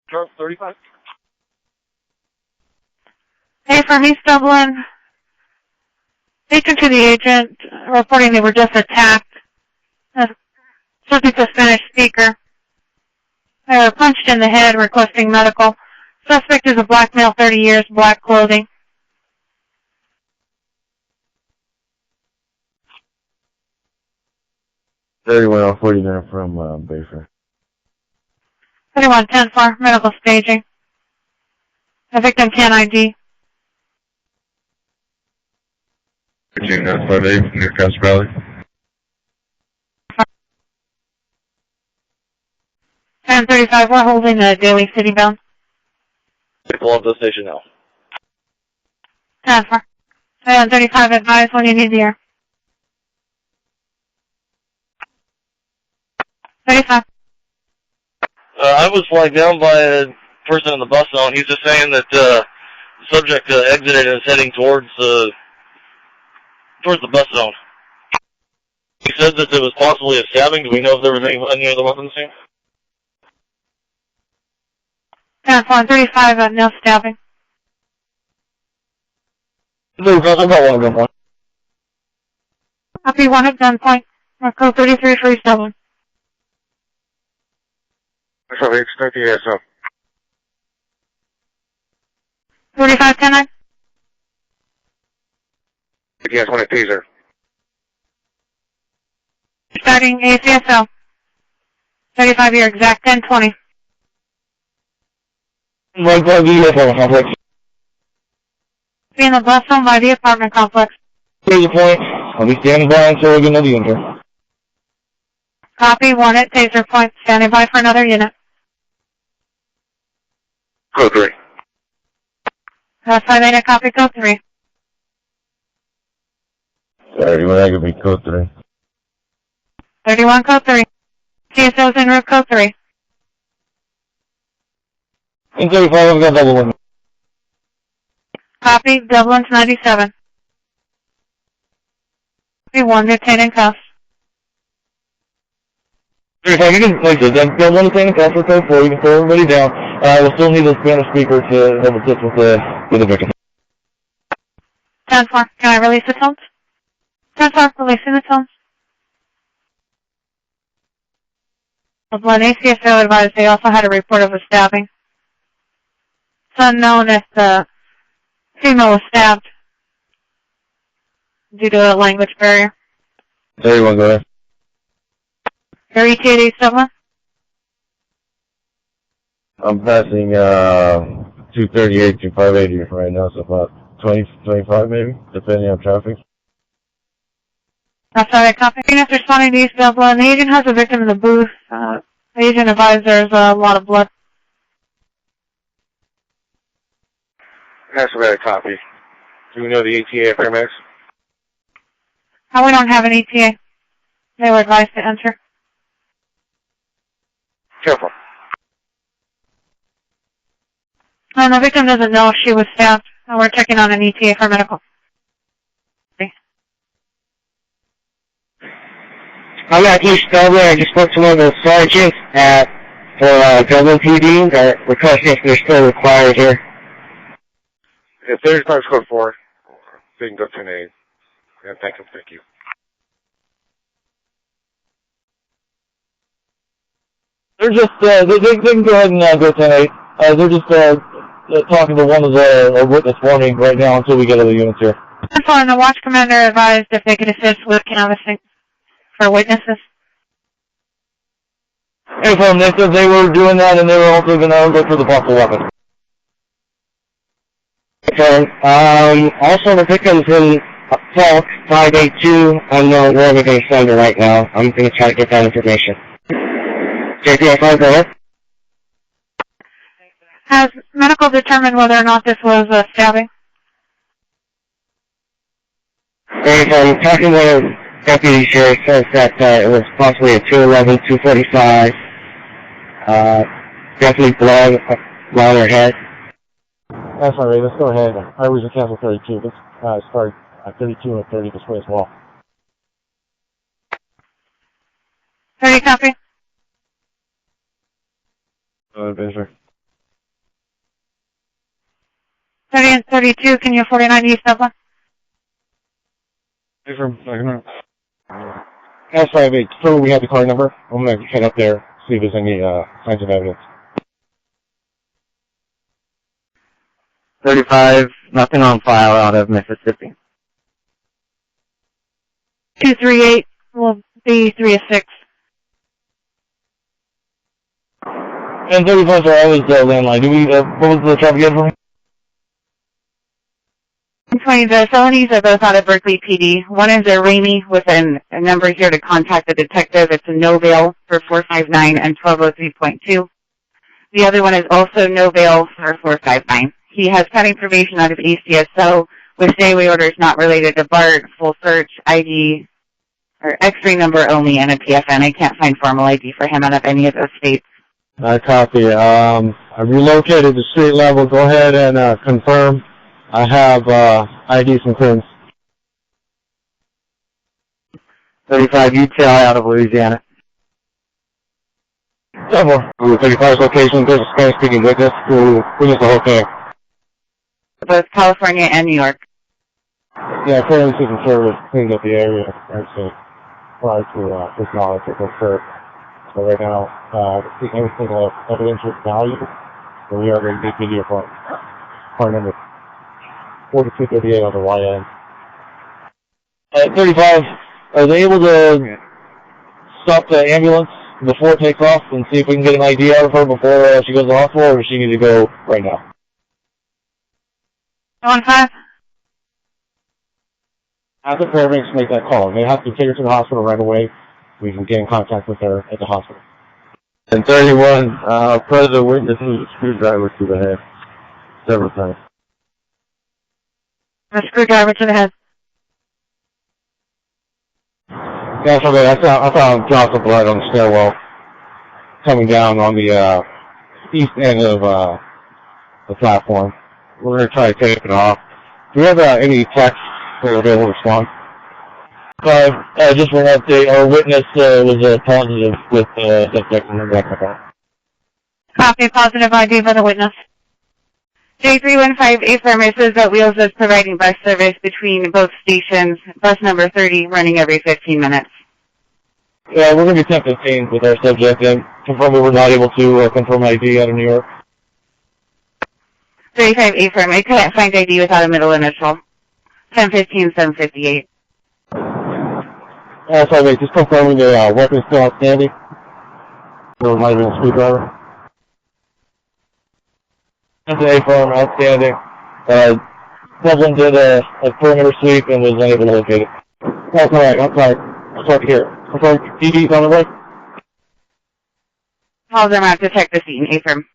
Charles 35. Hey, from East Dublin. Taken to the agent, reporting they were just attacked. Subject a Spanish speaker. They were punched in the head, requesting medical. Suspect is a black male, 30 years, black clothing. Very 49 from Bayfair. 3110 for medical staging. The victim can ID. 13958 from Newcastle Valley. 1035, we're holding the Daily City bound. Pull up the station now. 10 for. 1035, advise when you need the air. 35. I was flagged down by a person in the bus zone. He's just saying that the subject exited and is heading towards the bus zone. He said that there was possibly a stabbing. Do we know if there was any other weapons here? 10-4, 35, no stabbing. No, I got one gunpoint. Copy 1 at gunpoint. Code 33 for East Dublin. Sorry, expect the ASO. 35-10-9. Yes, one at teaser. Starting ACSL. 35 year exact 10-20. 1-5 complex. Be in the bus zone by the apartment complex. Taser point. I'll be standing by until we get another unit. Copy 1 at taser point. Standing by for another unit. Code 3. 58 at copy code 3. Sorry, that could be code 3. 31 code 3. CSO's en route code 3. In 35, I've got double one. Copy Dublin's 97. Copy 1 detained in cuffs. 35, you can, like I said, that one thing, that's for code 4, you can throw everybody down. We'll still need a Spanish speaker to help assist with the victim. 10-4, can I release the tones? 10-4, releasing the tones. Dublin ACSO advised they also had a report of a stabbing. It's unknown if the female was stabbed due to a language barrier. 31, go ahead. Your ETA at East Dublin? I'm passing 238 to 580 right now, so about 20, 25 maybe, depending on traffic. That's how they copy. Phoenix responding to East Dublin. The agent has a victim in the booth. The agent advised there's a lot of blood. That's a better copy. Do we know the ETA of paramedics? We don't have an ETA. They were advised to enter. Careful. And the victim doesn't know if she was stabbed. We're checking on an ETA for medical. I'm at East Dublin. I just spoke to one of the sergeants for Dublin PD. They're requesting if they're still required here. If 35 is code 4, they can go to an 8. Yeah, thank you. They're just, they can go ahead and go 10-8. They're just talking to one of the witness warning right now until we get other units here. And the watch commander advised if they could assist with canvassing for witnesses. And from they said they were doing that and they were also going to look for the possible weapon. Okay. Also, the victim's in Falk 582. I'm not where we're going to send her right now. I'm going to try to get that information. JPS, go ahead. Has medical determined whether or not this was a stabbing? And talking with a deputy here, says that it was possibly a 211, 245. Definitely blood around her head. That's all right, let's go ahead. I was in cancel 32. Let's start at 32 and 30 this way as well. 30 copy. Advisor. 30 and 32, can you 49 East Dublin? S58, so we have the car number. I'm going to head up there, see if there's any signs of evidence. 35, nothing on file out of Mississippi. 238 will be 3 of 6. And 35 are always the landline. Do we, what was the traffic again for me? 20, the felonies are both out of Berkeley PD. One is a Ramey with a number here to contact the detective. It's a no bail for 459 and 1203.2. The other one is also no bail for 459. He has pending probation out of ACSO with stay-away orders not related to Bart, full search, ID, or X-ray number only, and a PFN. I can't find formal ID for him out of any of those states. I copy. I relocated to street level. Go ahead and confirm. I have ID from clearance. 35 UTI out of Louisiana. 35's location, there's a Spanish-speaking witness who witnessed the whole thing. Both California and New York. Yeah, clearance and service cleaned up the area, actually, prior to this knowledge that occurred. So right now, seeking every single evidential value, so we are going to get video for car number 4238 on the YN. 35, are they able to stop the ambulance before it takes off and see if we can get an ID out of her before she goes to the hospital, or does she need to go right now? 15. Have the paramedics make that call. They have to take her to the hospital right away. We can get in contact with her at the hospital. And 31, President witness used a screwdriver to the head several times. A screwdriver to the head. That's okay. I found drops of blood on the stairwell coming down on the east end of the platform. We're going to try to take it off. Do we have any text that will be able to respond? Just for an update, our witness was positive with suspect in the Copy, positive ID for the witness. J315 affirms that Wheels is providing bus service between both stations, bus number 30 running every 15 minutes. Yeah, we're going to be 1015 with our subject and confirm we were not able to confirm ID out of New York. 35 affirm, I couldn't find ID without a middle initial. 1015, 758. Sorry, just confirming the weapon is still outstanding. There might have been a screwdriver. That's an A-firm, outstanding. Dublin did a perimeter sweep and was unable to locate it. That's all right. I'm sorry. I'm sorry to hear it. I'm sorry. DD's on the way. Calls them out to check the scene, affirm.